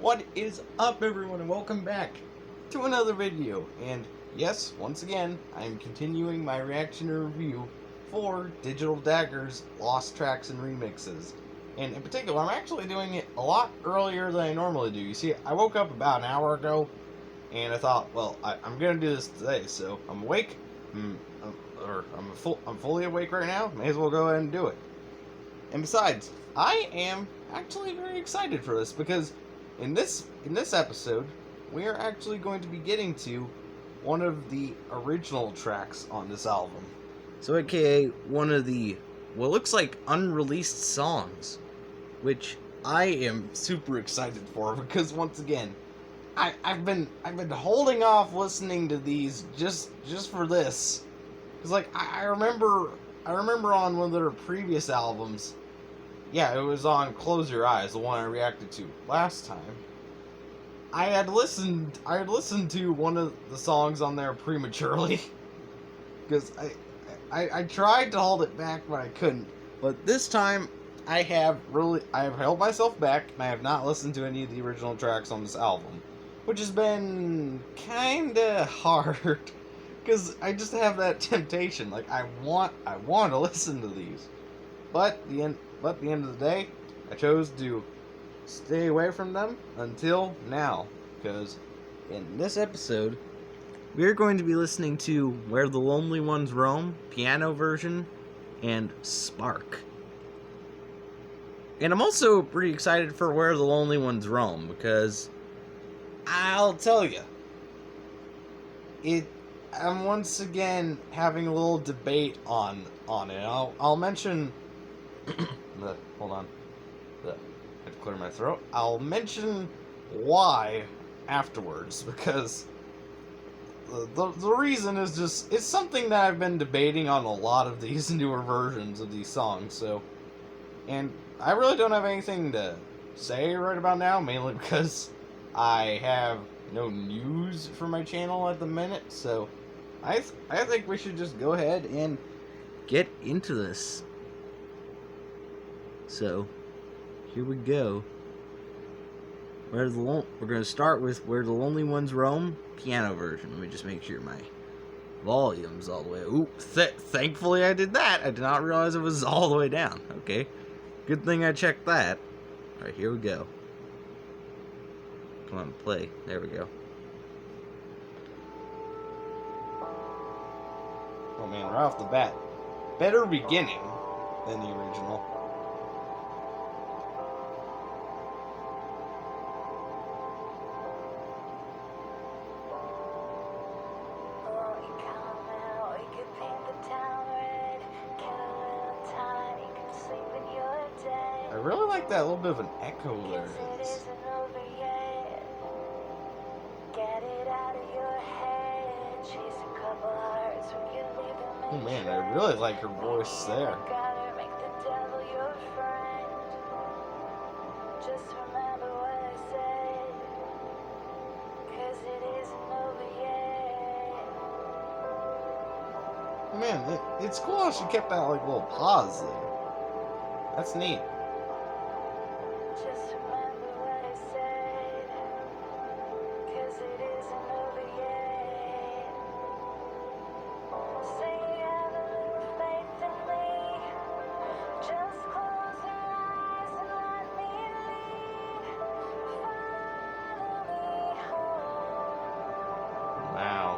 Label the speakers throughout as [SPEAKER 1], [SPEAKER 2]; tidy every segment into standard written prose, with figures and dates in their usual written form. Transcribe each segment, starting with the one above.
[SPEAKER 1] What is up, everyone, and welcome back to another video. And yes, once again, I am continuing my reaction and review for Digital Daggers, Lost Tracks and Remixes. And in particular, I'm actually doing it a lot earlier than I normally do. You see, I woke up about an hour ago, and I thought, well, I'm gonna do this today, so I'm awake. I'm fully awake right now. May as well go ahead and do it. And besides, I am actually very excited for this because in this episode, we are actually going to be getting to one of the original tracks on this album. So, aka one of the what looks like unreleased songs, which I am super excited for because once again, I've been holding off listening to these just for this. Cause like I remember on one of their previous albums. Yeah, it was on Close Your Eyes, the one I reacted to last time. I had listened to one of the songs on there prematurely. Because I tried to hold it back, but I couldn't. But this time, I have held myself back, and I have not listened to any of the original tracks on this album. Which has been kinda hard. Because I just have that temptation. Like, I want to listen to these. But at the end of the day, I chose to stay away from them until now. Because in this episode, we're going to be listening to Where the Lonely Ones Roam, piano version, and Spark. And I'm also pretty excited for Where the Lonely Ones Roam, because I'll tell you, I'm once again having a little debate on it. I'll mention... hold on. I have to clear my throat. I'll mention why afterwards, because the reason is just, it's something that I've been debating on a lot of these newer versions of these songs, so, and I really don't have anything to say right about now, mainly because I have no news for my channel at the minute, so I think we should just go ahead and get into this. So, here we go. We're going to start with Where the Lonely Ones Roam, piano version. Let me just make sure my volume's all the way. Ooh, thankfully I did that. I did not realize it was all the way down. Okay, good thing I checked that. All right, here we go. Come on, play. There we go. Oh man, right off the bat, better beginning than the original. I really like that little bit of an echo there. Oh man, I really like her voice there. Man, it's cool how she kept that like little pause there. That's neat. Just remember what I said, 'cause it isn't over yet. Say you have a little faith in me. Just close your eyes and let me lead. Follow me home. Wow.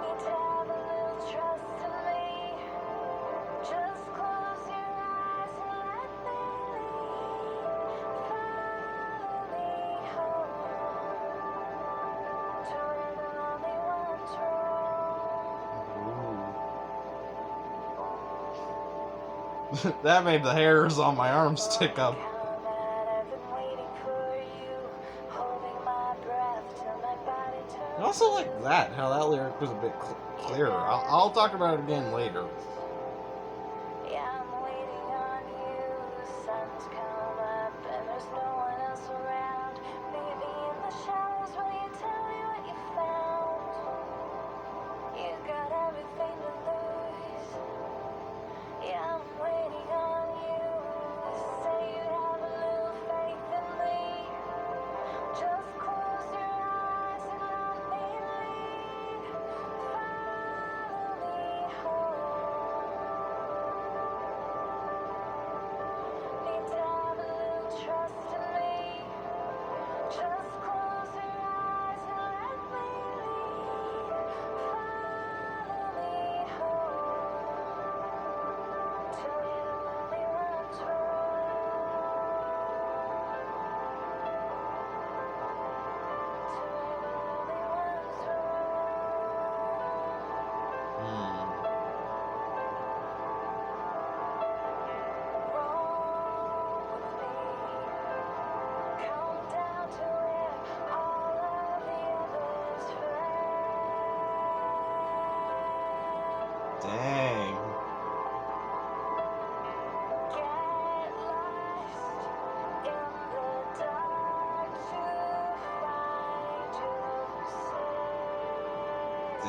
[SPEAKER 1] Need to have a little trust in me. Just close your eyes and let me lead. Follow me home to where the lonely ones roam. That made the hairs on my arms stick up. I also like that, how that lyric was a bit clearer. I'll talk about it again later. Yeah, I'm waiting on you. The sun's come up and there's no one else around. Maybe in the shadows, will you tell me what you found? You got everything to lose. Yeah, I'm waiting on you. Say you have a little faith in me.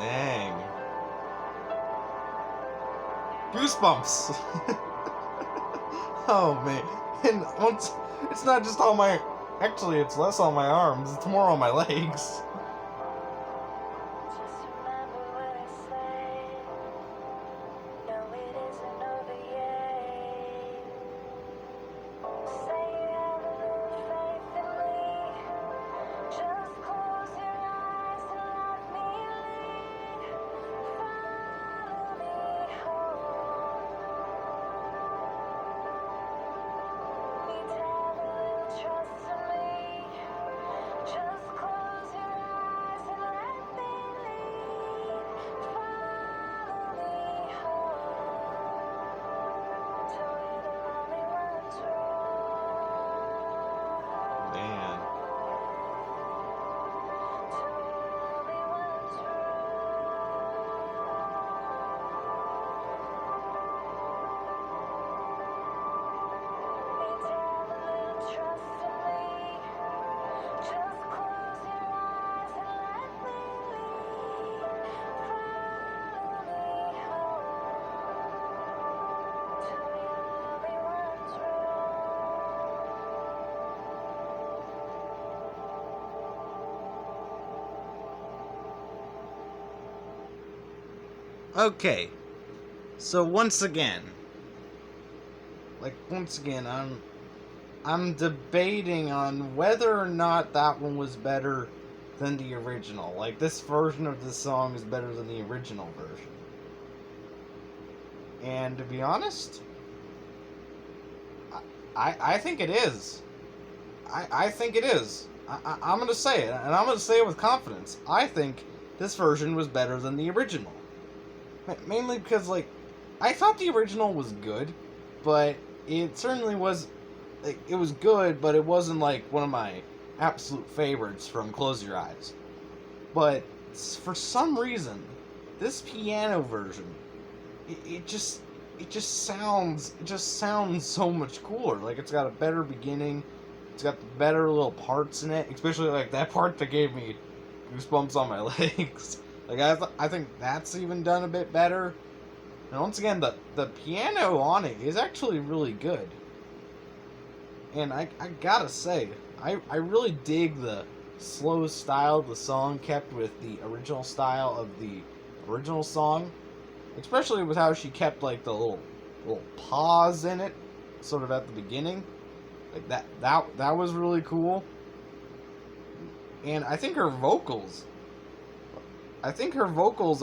[SPEAKER 1] Dang. Goosebumps. Oh man. And once it's not just on my, actually it's less on my arms, it's more on my legs. Man. Okay, so once again, I'm debating on whether or not that one was better than the original. Like, this version of the song is better than the original version. And to be honest, I think it is. I think it is. I'm going to say it, and I'm going to say it with confidence. I think this version was better than the original. Mainly because, like, I thought the original was good, but it certainly was, like, it was good, but it wasn't, like, one of my absolute favorites from Close Your Eyes. But for some reason, this piano version, it just sounds so much cooler. Like, it's got a better beginning, it's got better little parts in it, especially, like, that part that gave me goosebumps on my legs. Like, I think that's even done a bit better. And once again, the piano on it is actually really good. And I gotta say, I really dig the slow style the song kept with the original style of the original song. Especially with how she kept, like, the little pause in it, sort of at the beginning. Like, that was really cool. And I think her vocals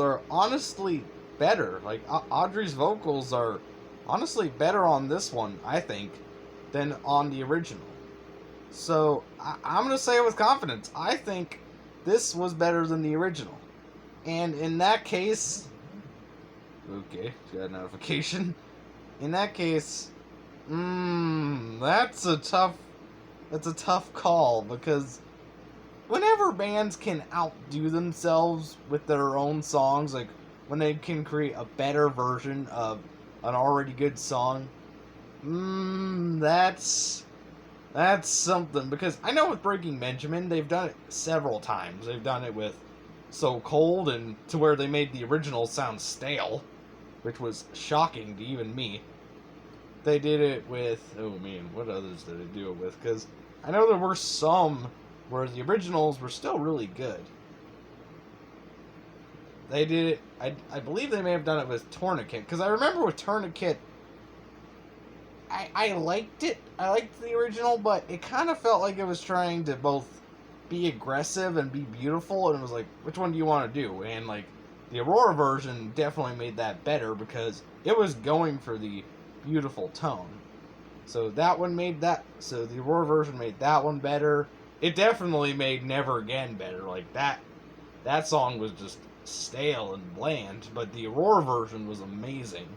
[SPEAKER 1] are honestly better. Like, Audrey's vocals are honestly better on this one, I think, than on the original. So, I'm going to say it with confidence. I think this was better than the original. And in that case... Okay, got a notification. In that case... that's a tough call, because... whenever bands can outdo themselves with their own songs, like when they can create a better version of an already good song, that's something. Because I know with Breaking Benjamin, they've done it several times. They've done it with So Cold, and to where they made the original sound stale, which was shocking to even me. They did it with, oh man, what others did they do it with? Because I know there were some where the originals were still really good. They did it, I believe they may have done it with Tourniquet, because I remember with Tourniquet, I liked it. I liked the original, but it kind of felt like it was trying to both be aggressive and be beautiful, and it was like, which one do you want to do? And, like, the Aurora version definitely made that better, because it was going for the beautiful tone. So that one made that, so the Aurora version made that one better. It definitely made Never Again better. Like, that song was just stale and bland, but the Aurora version was amazing.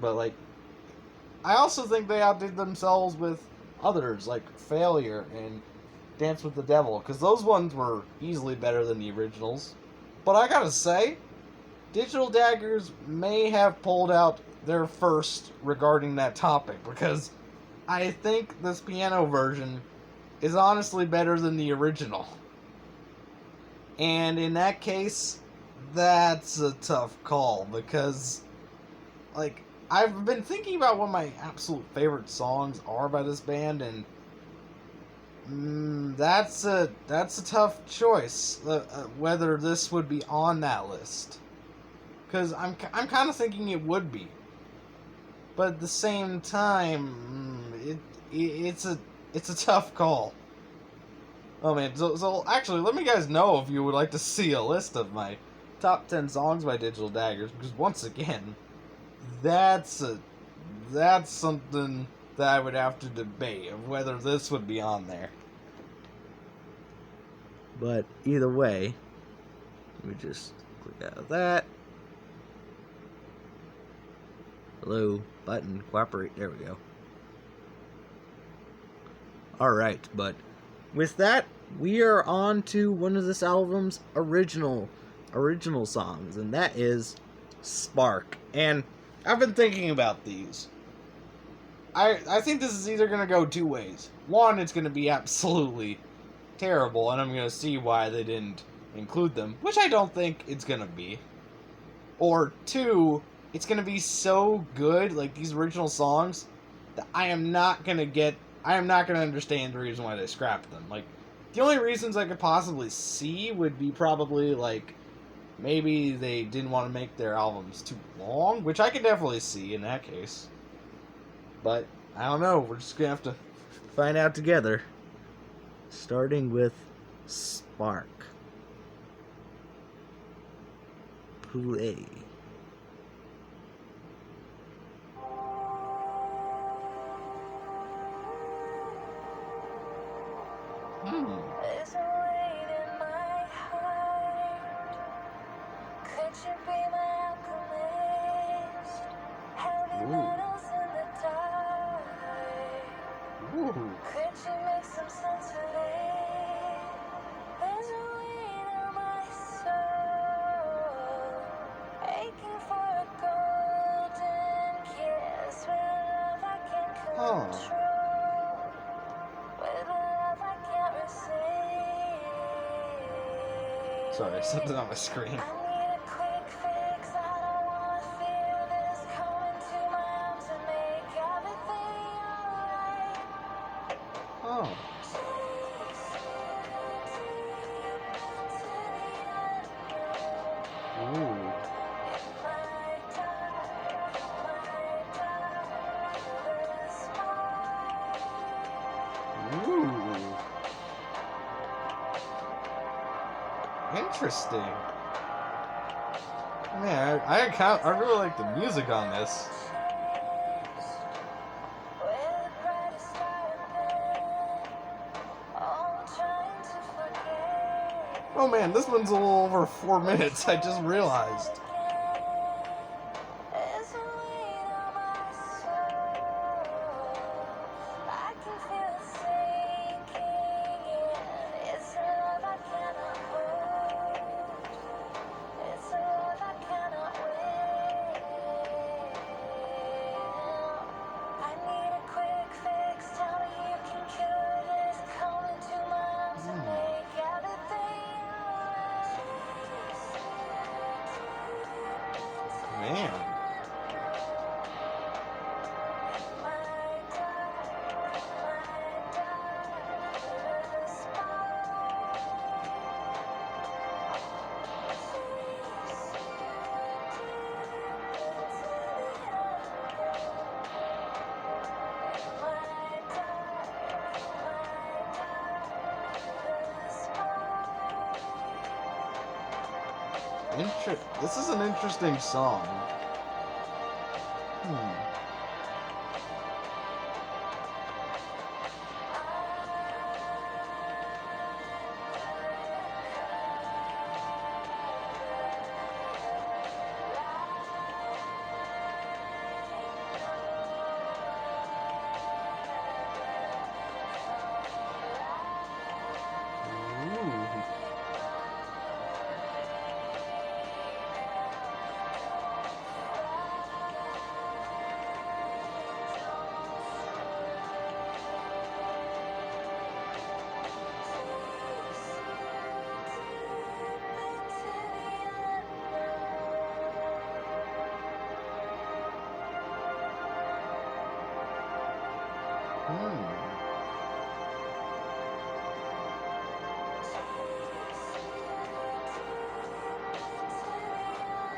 [SPEAKER 1] But, like, I also think they outdid themselves with others, like Failure and Dance with the Devil, because those ones were easily better than the originals. But I gotta say, Digital Daggers may have pulled out their first regarding that topic, because I think this piano version is honestly better than the original. And in that case, that's a tough call because, like, I've been thinking about what my absolute favorite songs are by this band, and that's a tough choice. Whether this would be on that list, because I'm kind of thinking it would be, but at the same time, it's a tough call. Oh man, so actually, let me guys know if you would like to see a list of my top 10 songs by Digital Daggers, because once again, that's something that I would have to debate of whether this would be on there. But either way, let me just click out of that. Hello, button, cooperate, there we go. Alright, but with that, we are on to one of this album's original songs, and that is Spark. And I've been thinking about these. I think this is either going to go two ways. One, it's going to be absolutely terrible, and I'm going to see why they didn't include them, which I don't think it's going to be. Or two, it's going to be so good, like these original songs, that I am not going to understand the reason why they scrapped them. Like, the only reasons I could possibly see would be probably, like, maybe they didn't want to make their albums too long, which I could definitely see in that case. But, I don't know, we're just gonna have to find out together. Starting with Spark. Play.
[SPEAKER 2] There's a weight in my heart. Could you be my alchemist? Heavy metals in the dark. Could you make some sense of it? There's a weight on my soul, aching for a golden kiss with love I can't control.
[SPEAKER 1] Sorry, something on my screen.
[SPEAKER 2] I need a quick fix. I don't wanna feel this. Come into my arms and make everything alright.
[SPEAKER 1] Oh. Ooh. Interesting. Man, I really like the music on this. Oh man, this one's a little over 4 minutes, I just realized. Man. This is an interesting song.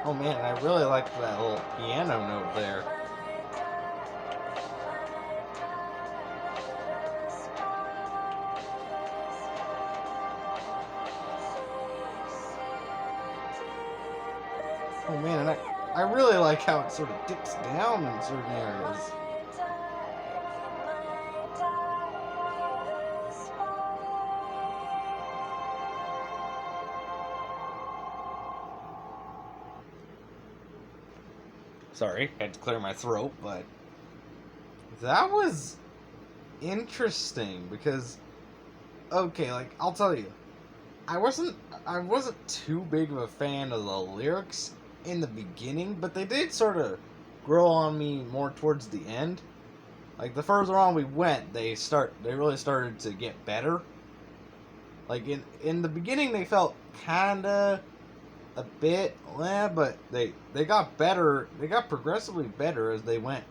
[SPEAKER 1] Oh man, I really like that little piano note there. Oh man, and I really like how it sort of dips down in certain areas. Sorry, I had to clear my throat, but that was interesting because, okay, like, I'll tell you, I wasn't too big of a fan of the lyrics in the beginning, but they did sort of grow on me more towards the end. Like, the further on we went, they really started to get better. Like, in the beginning, they felt kinda a bit, but they got better. They got progressively better as they went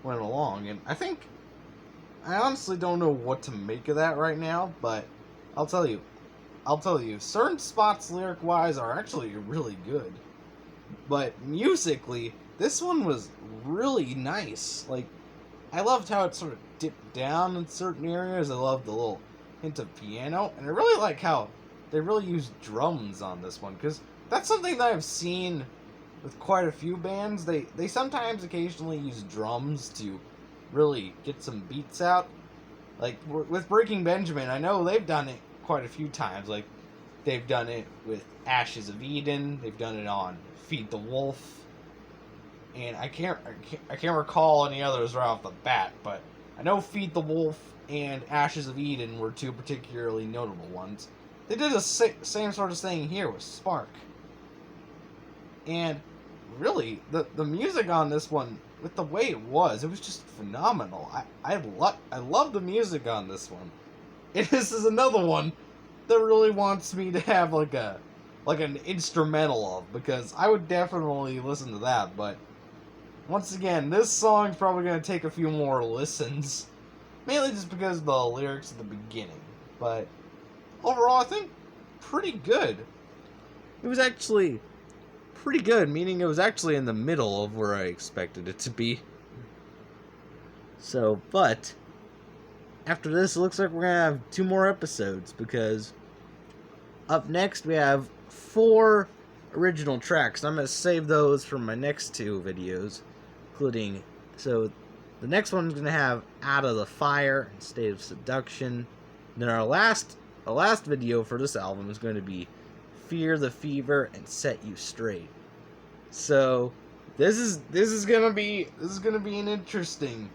[SPEAKER 1] along, and I honestly don't know what to make of that right now. But I'll tell you, certain spots lyric wise are actually really good, but musically, this one was really nice. Like, I loved how it sort of dipped down in certain areas. I loved the little hint of piano, and I really like how they really used drums on this one, because that's something that I've seen with quite a few bands. They sometimes occasionally use drums to really get some beats out. Like, with Breaking Benjamin, I know they've done it quite a few times. Like, they've done it with Ashes of Eden, they've done it on Feed the Wolf, and I can't recall any others right off the bat, but I know Feed the Wolf and Ashes of Eden were two particularly notable ones. They did the same sort of thing here with Spark. And really, the music on this one, with the way it was just phenomenal. I love the music on this one. And this is another one that really wants me to have like an instrumental of, because I would definitely listen to that. But once again, this song's probably going to take a few more listens, mainly just because of the lyrics at the beginning. But overall, I think pretty good. It was actually pretty good, meaning it was actually in the middle of where I expected it to be. So, but after this, it looks like we're gonna have 2 more episodes, because up next we have 4 original tracks. I'm gonna save those for my next 2 videos, including, so the next one's gonna have Out of the Fire and State of Seduction. And then our last video for this album is going to be Fear the Fever and Set You Straight. So this is gonna be an interesting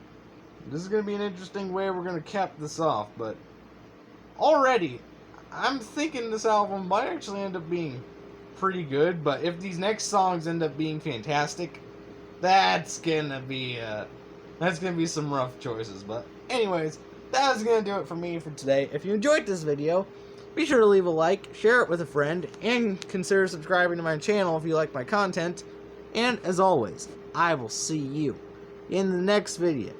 [SPEAKER 1] way we're gonna cap this off. But already, I'm thinking this album might actually end up being pretty good. But if these next songs end up being fantastic, that's gonna be some rough choices. But anyways, that is gonna do it for me for today. If you enjoyed this video, be sure to leave a like, share it with a friend, and consider subscribing to my channel if you like my content. And as always, I will see you in the next video.